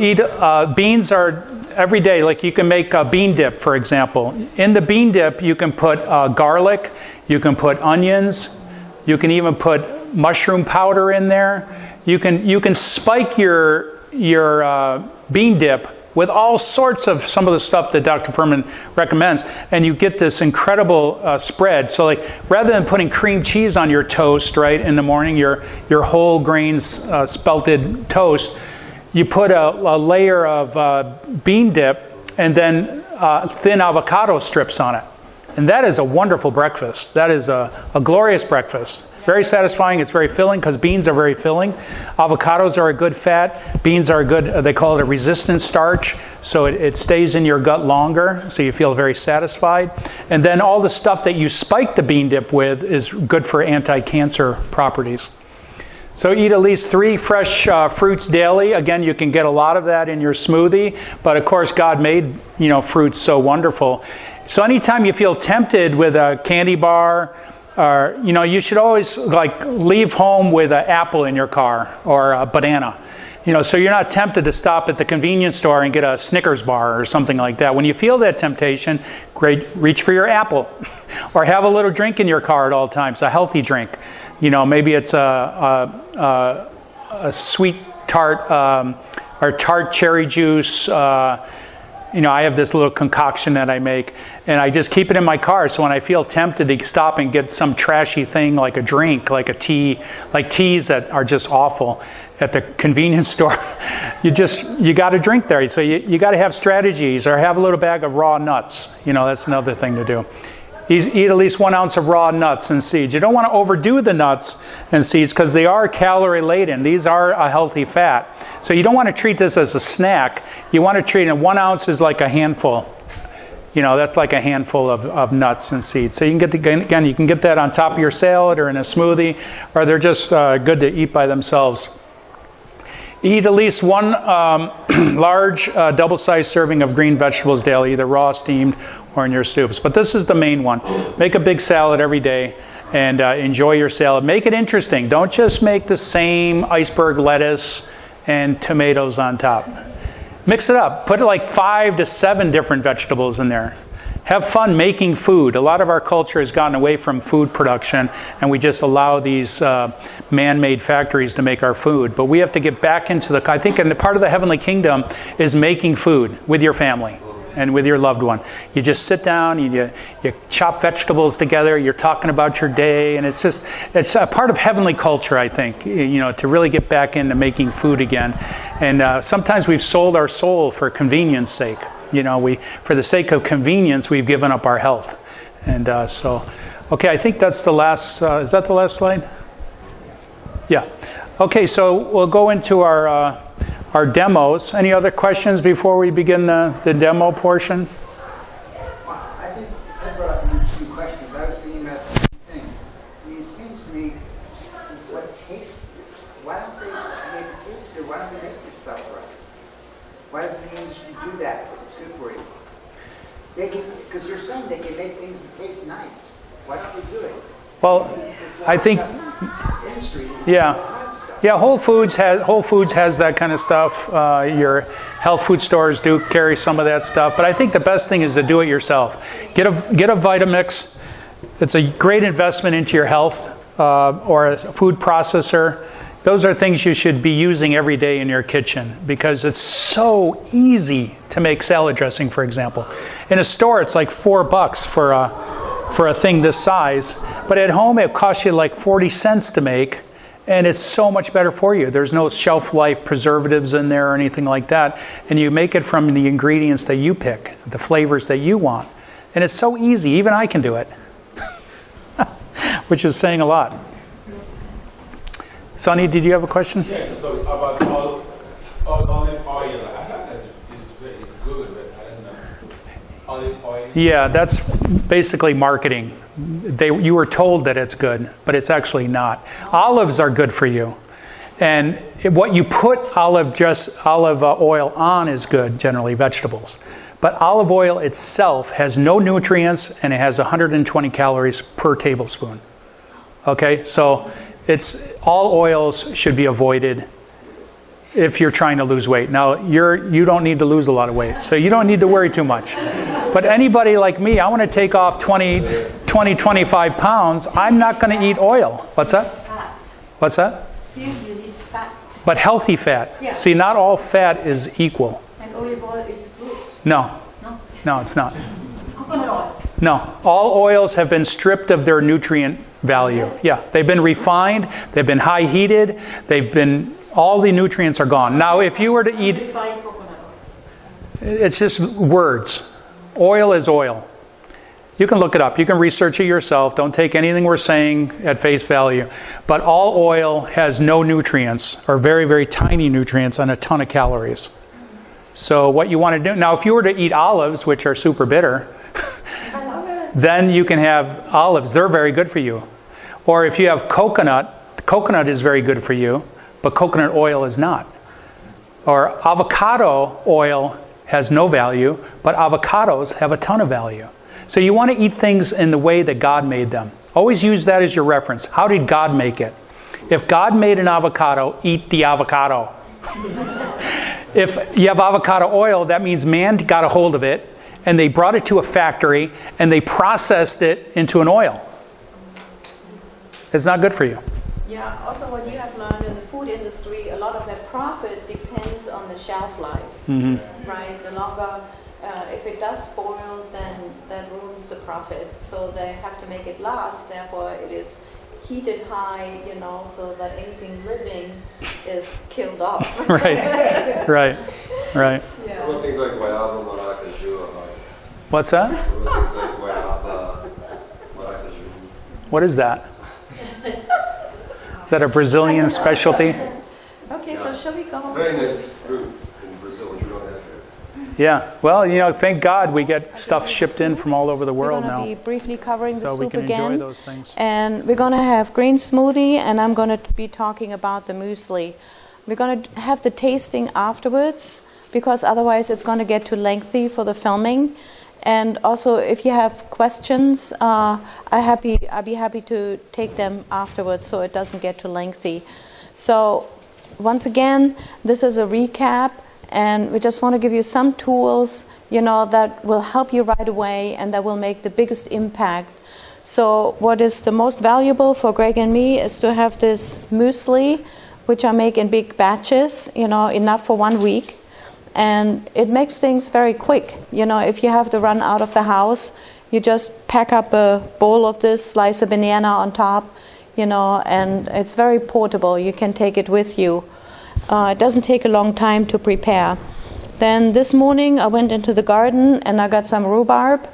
beans are every day. Like you can make a bean dip, for example. In the bean dip, you can put garlic, you can put onions, you can even put mushroom powder in there. You can spike your bean dip with all sorts of some of the stuff that Dr. Fuhrman recommends, and you get this incredible spread. So, like rather than putting cream cheese on your toast, right, in the morning, your whole grains spelted toast. You put a layer of bean dip and then thin avocado strips on it. And that is a wonderful breakfast. That is a glorious breakfast. Very satisfying. It's very filling because beans are very filling. Avocados are a good fat. Beans are a good, they call it a resistant starch. So it stays in your gut longer. So you feel very satisfied. And then all the stuff that you spike the bean dip with is good for anti-cancer properties. So eat at least 3 fresh fruits daily. Again, you can get a lot of that in your smoothie. But of course, God made fruits so wonderful. So anytime you feel tempted with a candy bar, or you should always leave home with an apple in your car or a banana. So you're not tempted to stop at the convenience store and get a Snickers bar or something like that. When you feel that temptation, reach for your apple, or have a little drink in your car at all times, a healthy drink. Maybe it's a sweet tart or tart cherry juice. I have this little concoction that I make, and I just keep it in my car. So when I feel tempted to stop and get some trashy thing like a drink, like a tea, like teas that are just awful at the convenience store, you got to drink there. So you got to have strategies, or have a little bag of raw nuts. That's another thing to do. Eat at least 1 ounce of raw nuts and seeds. You don't want to overdo the nuts and seeds because they are calorie laden. These are a healthy fat. So you don't want to treat this as a snack. You want to treat it, 1 ounce is like a handful. That's like a handful of nuts and seeds. So you can get that on top of your salad or in a smoothie, or they're just good to eat by themselves. Eat at least 1 large double-sized serving of green vegetables daily, either raw, steamed, or in your soups. But this is the main one. Make a big salad every day and enjoy your salad. Make it interesting. Don't just make the same iceberg lettuce and tomatoes on top. Mix it up. Put 5 to 7 different vegetables in there. Have fun making food. A lot of our culture has gotten away from food production, and we just allow these man-made factories to make our food. But we have to get back into I think part of the heavenly kingdom is making food with your family and with your loved one. You just sit down, you chop vegetables together, you're talking about your day, and it's a part of heavenly culture, I think, to really get back into making food again. And sometimes we've sold our soul for convenience sake. For the sake of convenience, we've given up our health. And okay, I think that's the last, is that the last slide? Yeah. Okay, so we'll go into our demos. Any other questions before we begin the demo portion? Well, I brought up some questions. I was thinking about the same thing. It seems to me, why don't they make it taste good? Why don't they make this stuff for us? Why doesn't the industry do that? It's good for you. Because you're saying they can make things that taste nice. Why don't they do it? Well, I think, industry. Yeah, Whole Foods has that kind of stuff. Your health food stores do carry some of that stuff. But I think the best thing is to do it yourself. Get a Vitamix. It's a great investment into your health, or a food processor. Those are things you should be using every day in your kitchen because it's so easy to make salad dressing, for example. In a store, it's like $4 for a thing this size, but at home it costs you like 40 cents to make, and it's so much better for you. There's no shelf life preservatives in there or anything like that, and you make it from the ingredients that you pick, the flavors that you want. And it's so easy, even I can do it, which is saying a lot. Sonny, did you have a question? Yeah, so about olive oil. I heard that it's good, but I don't know. Olive oil. Yeah, that's basically marketing. You were told that it's good, but it's actually not. Olives are good for you. And what you put olive oil on is good, generally, vegetables. But olive oil itself has no nutrients, and it has 120 calories per tablespoon. Okay, so all oils should be avoided if you're trying to lose weight. Now, you don't need to lose a lot of weight, so you don't need to worry too much. But anybody like me, I want to take off 25 pounds, I'm not going to eat oil. What's that? Fat. What's that? Still, you need fat. But healthy fat. Yeah. See, not all fat is equal. And olive oil is good. No. No? No, it's not. Coconut oil. No. All oils have been stripped of their nutrient value. Yeah. They've been refined. They've been high heated. All the nutrients are gone. Now, if you were to eat, Refined coconut oil. it's just words. Oil is oil. You can look it up. You can research it yourself. Don't take anything we're saying at face value. But all oil has no nutrients, or very, very tiny nutrients, and a ton of calories. So what you want to do, now if you were to eat olives, which are super bitter, then you can have olives. They're very good for you. Or if you have coconut is very good for you, but coconut oil is not. Or avocado oil has no value, but avocados have a ton of value. So you want to eat things in the way that God made them. Always use that as your reference. How did God make it? If God made an avocado, eat the avocado. If you have avocado oil, that means man got a hold of it, and they brought it to a factory, and they processed it into an oil. It's not good for you. Yeah, also what you have learned in the food industry, a lot of their profit depends on the shelf life, right? The longer, if it does spoil, then that ruins the profit. So they have to make it last, therefore it is heated high, so that anything living is killed off. Right. Yeah. What about things like guayaba, maracaju, What's that? what about things like guayaba, maracaju? What is that? Is that a Brazilian specialty? Okay, so shall we go? Very nice fruit in Brazil, which we don't have here. Yeah. Well, thank God we get stuff shipped in from all over the world We're going now. to be briefly covering the So soup we can again. enjoy those things. And we're going to have green smoothie, and I'm going to be talking about the muesli. We're going to have the tasting afterwards, because otherwise it's going to get too lengthy for the filming. And also, if you have questions, I'd be happy to take them afterwards, so it doesn't get too lengthy. So, once again, this is a recap, and we just want to give you some tools, that will help you right away and that will make the biggest impact. So, what is the most valuable for Greg and me is to have this muesli, which I make in big batches, enough for 1 week. And it makes things very quick. If you have to run out of the house, you just pack up a bowl of this, slice a banana on top, and it's very portable. You can take it with you. It doesn't take a long time to prepare. Then this morning I went into the garden and I got some rhubarb.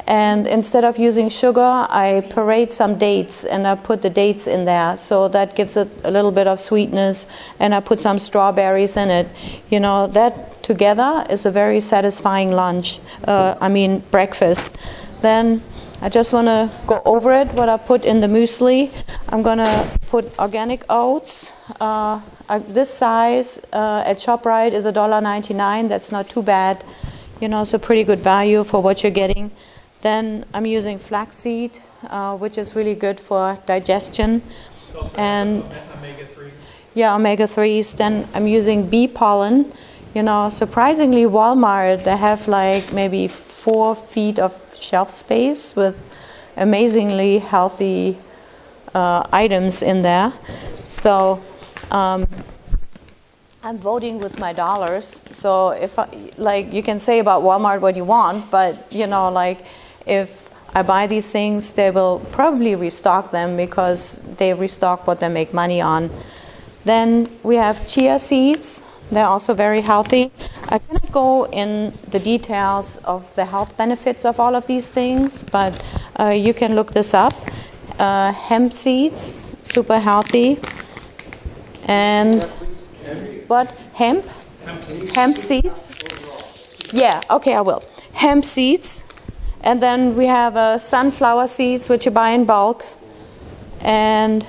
And instead of using sugar, I puree some dates and I put the dates in there. So that gives it a little bit of sweetness. And I put some strawberries in it. That together is a very satisfying breakfast. Then I just want to go over it, what I put in the muesli. I'm going to put organic oats. This size at ShopRite is $1.99. That's not too bad. It's a pretty good value for what you're getting. Then I'm using flaxseed, which is really good for digestion. And omega-3s. Yeah, omega-3s. Then I'm using bee pollen. Surprisingly, Walmart, they have like maybe 4 feet of shelf space with amazingly healthy items in there. So I'm voting with my dollars. So if you can say about Walmart what you want, but if I buy these things, they will probably restock them because they restock what they make money on. Then we have chia seeds. They're also very healthy. I cannot go in the details of the health benefits of all of these things, but you can look this up. Hemp seeds, super healthy. And what? Hemp? Hemp seeds? Yeah, okay, I will. Hemp seeds. And then we have sunflower seeds, which you buy in bulk. And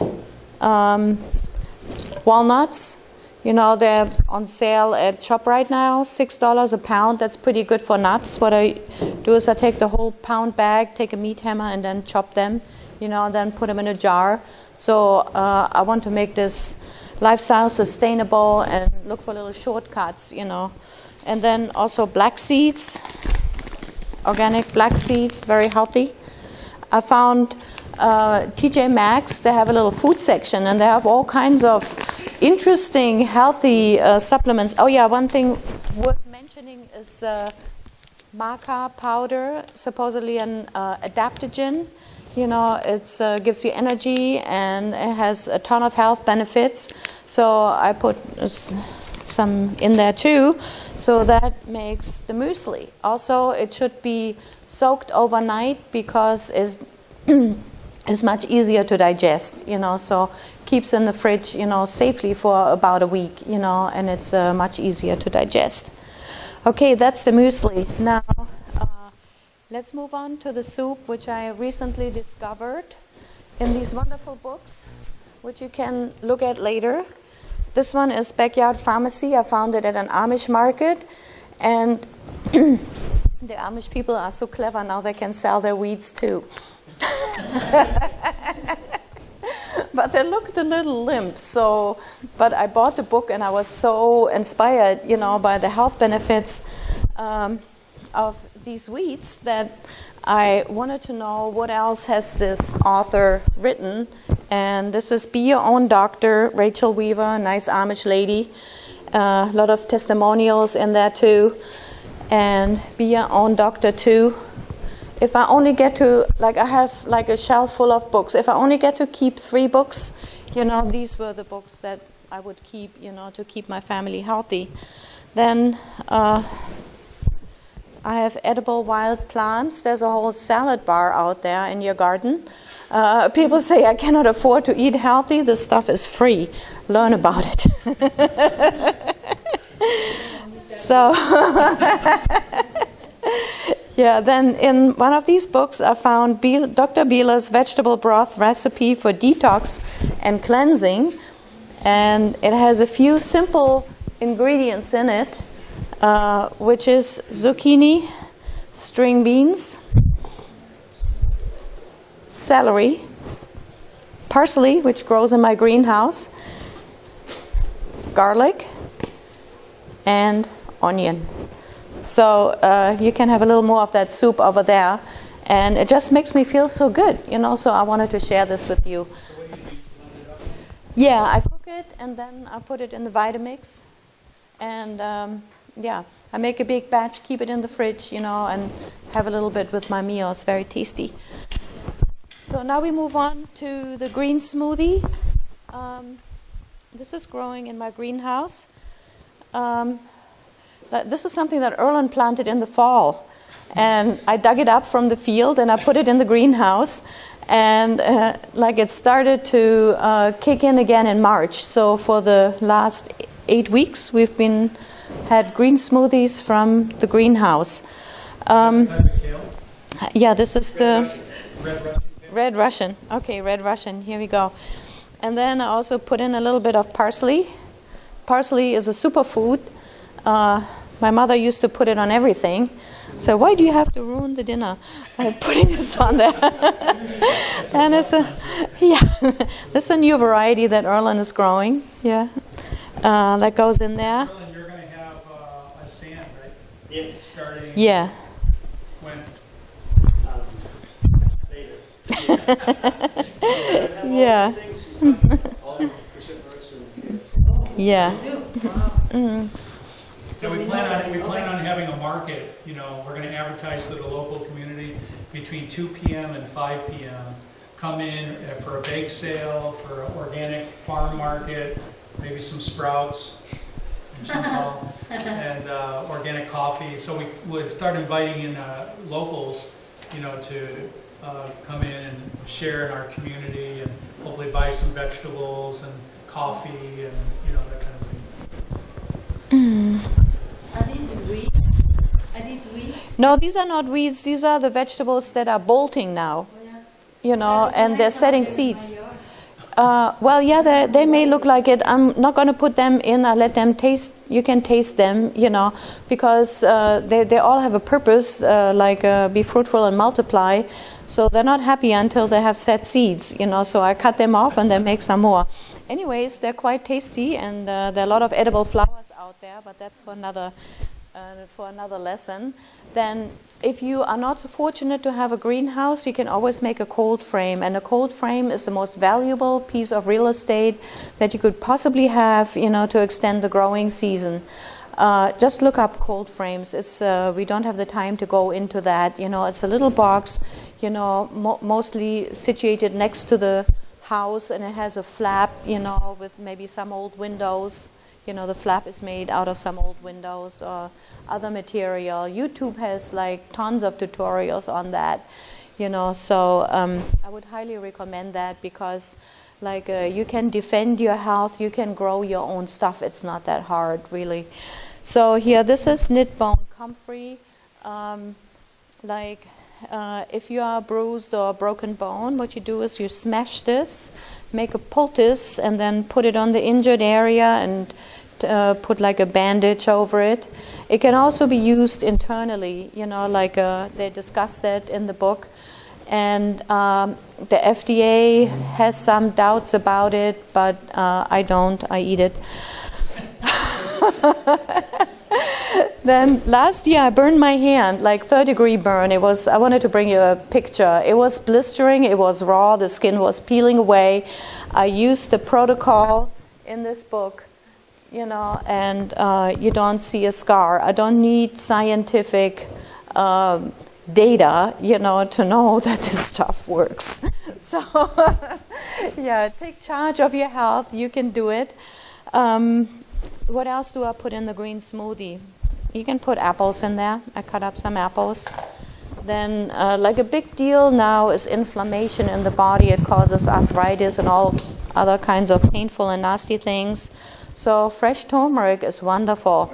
walnuts. They're on sale at Shop right now, $6 a pound. That's pretty good for nuts. What I do is I take the whole pound bag, take a meat hammer, and then chop them, then put them in a jar. So I want to make this lifestyle sustainable and look for little shortcuts, And then also black seeds, organic black seeds, very healthy. I found TJ Maxx, they have a little food section, and they have all kinds of interesting, healthy supplements. Oh yeah, one thing worth mentioning is maca powder, supposedly an adaptogen. It gives you energy and it has a ton of health benefits. So I put some in there too. So that makes the muesli. Also, it should be soaked overnight because it's much easier to digest, so keeps in the fridge, safely for about a week, and it's much easier to digest. Okay, that's the muesli. Now, let's move on to the soup, which I recently discovered in these wonderful books, which you can look at later. This one is Backyard Pharmacy. I found it at an Amish market, and the Amish people are so clever now they can sell their weeds too. But they looked a little limp, but I bought the book and I was so inspired, by the health benefits of these weeds that I wanted to know what else has this author written. And this is Be Your Own Doctor, Rachel Weaver, nice Amish lady. A lot of testimonials in there too. And Be Your Own Doctor too. If I only get to, I have a shelf full of books. If I only get to keep 3 books, these were the books that I would keep, to keep my family healthy. Then I have edible wild plants. There's a whole salad bar out there in your garden. People say, I cannot afford to eat healthy. This stuff is free. Learn about it. So... Yeah, then in one of these books I found Dr. Beeler's vegetable broth recipe for detox and cleansing. And it has a few simple ingredients in it, which is zucchini, string beans, celery, parsley, which grows in my greenhouse, garlic, and onion. So you can have a little more of that soup over there. And it just makes me feel so good, so I wanted to share this with you. Yeah, I cook it and then I put it in the Vitamix. And I make a big batch, keep it in the fridge, and have a little bit with my meal. It's very tasty. So now we move on to the green smoothie. This is growing in my greenhouse. This is something that Erlen planted in the fall. And I dug it up from the field and I put it in the greenhouse. And it started to kick in again in March. So for the last 8 weeks, we've had green smoothies from the greenhouse. Yeah, this is the Red Russian. Okay, Red Russian. Here we go. And then I also put in a little bit of parsley. Parsley is a superfood. My mother used to put it on everything. So why do you have to ruin the dinner by putting this on there? And this is a new variety that Erlen is growing. Yeah, that goes in there. Erlen, you're going to have a stand, right? Yeah. Starting. Yeah. When? Yeah. Yeah. And we plan on having a market. You know, we're going to advertise to the local community between 2 p.m. and 5 p.m. Come in for a bake sale, for an organic farm market, maybe some sprouts, and organic coffee. So we'll start inviting in locals, you know, to come in and share in our community, and hopefully buy some vegetables and coffee and, you know, that kind of thing. Are these weeds? Are these weeds? No, these are not weeds. These are the vegetables that are bolting now. Oh, yeah. You know, and they're setting In my seeds. yard. Well, yeah, they may look like it. I'm not going to put them in. I'll let them taste. You can taste them, you know, because they all have a purpose, like be fruitful and multiply. So they're not happy until they have set seeds, you know. So I cut them off and then make some more. Anyways, they're quite tasty, and there are a lot of edible flowers out there, but that's for another lesson. Then if you are not so fortunate to have a greenhouse, you can always make a cold frame, and a cold frame is the most valuable piece of real estate that you could possibly have, you know, to extend the growing season. Just look up cold frames. It's we don't have the time to go into that. You know, it's a little box, you know, mostly situated next to the house, and it has a flap, you know, with maybe some old windows. You know, the flap is made out of some old windows or other material. YouTube has like tons of tutorials on that, you know. So I would highly recommend that, because like you can defend your health, you can grow your own stuff. It's not that hard, really. So here, this is knit bone comfrey. If you are bruised or broken bone, what you do is you smash this, make a poultice, and then put it on the injured area and put like a bandage over it. It can also be used internally, you know, like they discuss that in the book. And the FDA has some doubts about it, but I don't. I eat it. Then last year I burned my hand, like 3rd-degree burn. I wanted to bring you a picture. It was blistering, it was raw, the skin was peeling away. I used the protocol in this book, you know, and you don't see a scar. I don't need scientific data, you know, to know that this stuff works. So, yeah, take charge of your health. You can do it. What else do I put in the green smoothie? You can put apples in there. I cut up some apples. Then, like a big deal now is inflammation in the body. It causes arthritis and all other kinds of painful and nasty things. So fresh turmeric is wonderful.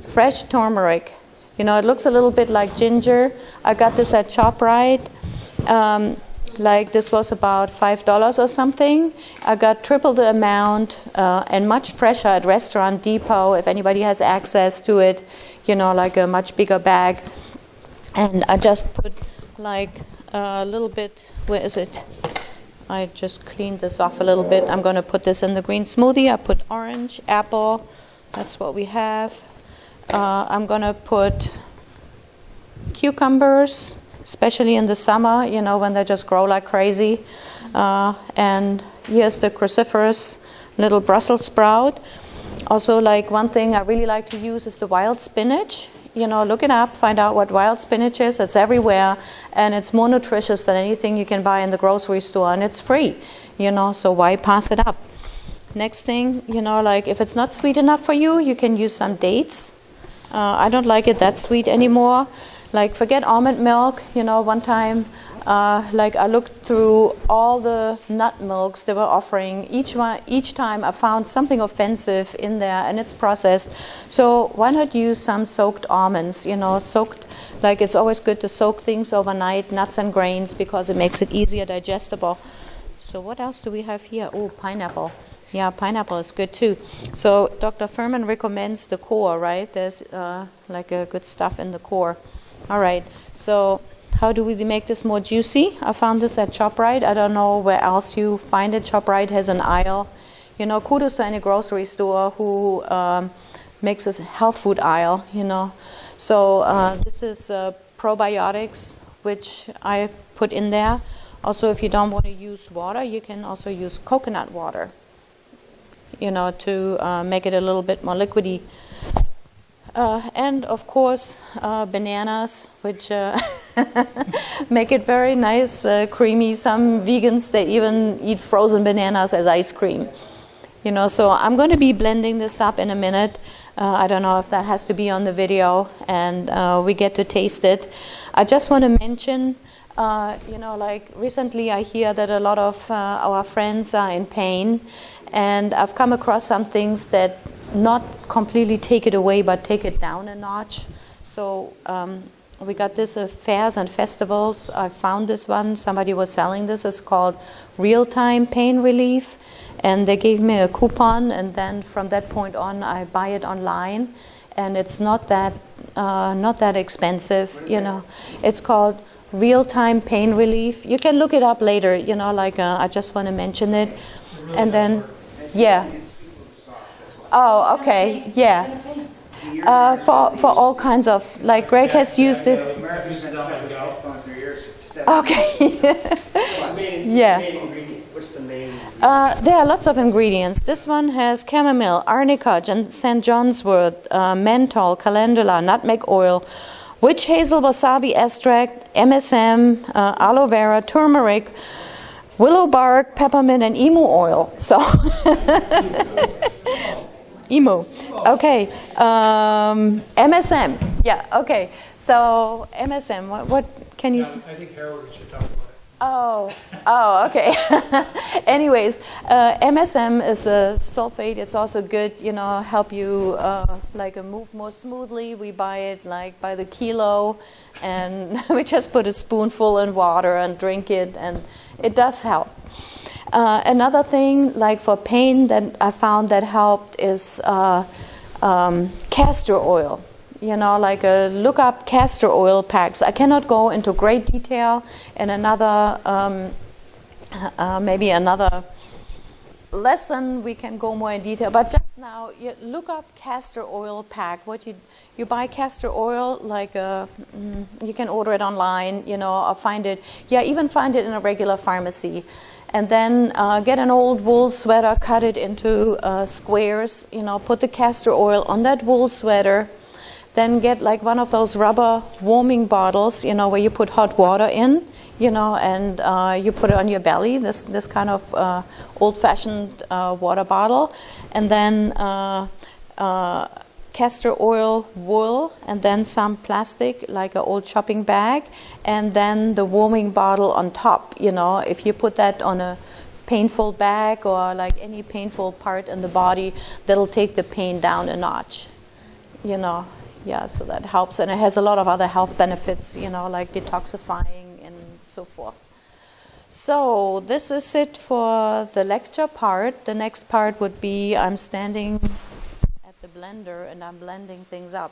Fresh turmeric. You know, it looks a little bit like ginger. I got this at ShopRite. Like this was about $5 or something. I got triple the amount and much fresher at Restaurant Depot, if anybody has access to it, you know, like a much bigger bag. And I just put like a little bit, where is it? I just cleaned this off a little bit. I'm going to put this in the green smoothie. I put orange, apple, that's what we have. I'm going to put cucumbers, especially in the summer, you know, when they just grow like crazy. And here's the cruciferous little Brussels sprout. Also, like one thing I really like to use is the wild spinach. You know, look it up, find out what wild spinach is. It's everywhere, and it's more nutritious than anything you can buy in the grocery store, and it's free, you know, so why pass it up? Next thing, you know, like if it's not sweet enough for you, you can use some dates. I don't like it that sweet anymore. Like, forget almond milk. You know, one time, like I looked through all the nut milks they were offering. Each time I found something offensive in there, and it's processed. So why not use some soaked almonds? You know, soaked, like it's always good to soak things overnight, nuts and grains, because it makes it easier digestible. So what else do we have here? Oh, pineapple. Yeah, pineapple is good too. So Dr. Fuhrman recommends the core, right? There's like a good stuff in the core. All right, so how do we make this more juicy? I found this at ShopRite. I don't know where else you find it. ShopRite has an aisle. You know, kudos to any grocery store who makes a health food aisle, you know. So this is probiotics, which I put in there. Also, if you don't want to use water, you can also use coconut water. to make it a little bit more liquidy. And of course, bananas, which make it very nice, creamy. Some vegans, they even eat frozen bananas as ice cream. So I'm going to be blending this up in a minute. I don't know if that has to be on the video, and we get to taste it. I just want to mention, like recently I hear that a lot of our friends are in pain, and I've come across some things that not completely take it away, but take it down a notch. So we got this at fairs and festivals. I found this one. Somebody was selling this. It's called Real-Time Pain Relief. And they gave me a coupon, and then from that point on, I buy it online. And it's not that expensive, It's called Real-Time Pain Relief. You can look it up later, I just want to mention it. And then, yeah. Oh, okay, yeah. For all kinds of, like Greg has used it. Okay. Yeah. What's the main? There are lots of ingredients. This one has chamomile, arnica, St. John's wort, menthol, calendula, nutmeg oil, witch hazel, wasabi extract, MSM, aloe vera, turmeric, willow bark, peppermint, and emu oil. So, emu. Okay. MSM. Yeah. Okay. So MSM. What can you? I think Harold should talk about it. Oh, okay. Anyways, MSM is a sulfate. It's also good, help you move more smoothly. We buy it like by the kilo, and we just put a spoonful in water and drink it, and it does help. Another thing, like for pain, that I found that helped is castor oil. Look up castor oil packs. I cannot go into great detail in another, maybe another lesson we can go more in detail. But just now, you look up castor oil pack. What you buy castor oil, you can order it online, or find it. Yeah, even find it in a regular pharmacy. And then get an old wool sweater, cut it into squares. Put the castor oil on that wool sweater. Then get like one of those rubber warming bottles, where you put hot water in, and you put it on your belly, this kind of old-fashioned water bottle. And then castor oil, wool, and then some plastic, like an old shopping bag, and then the warming bottle on top. If you put that on a painful back or like any painful part in the body, that'll take the pain down a notch, Yeah, so that helps, and it has a lot of other health benefits, like detoxifying and so forth. So this is it for the lecture part. The next part would be I'm standing at the blender and I'm blending things up.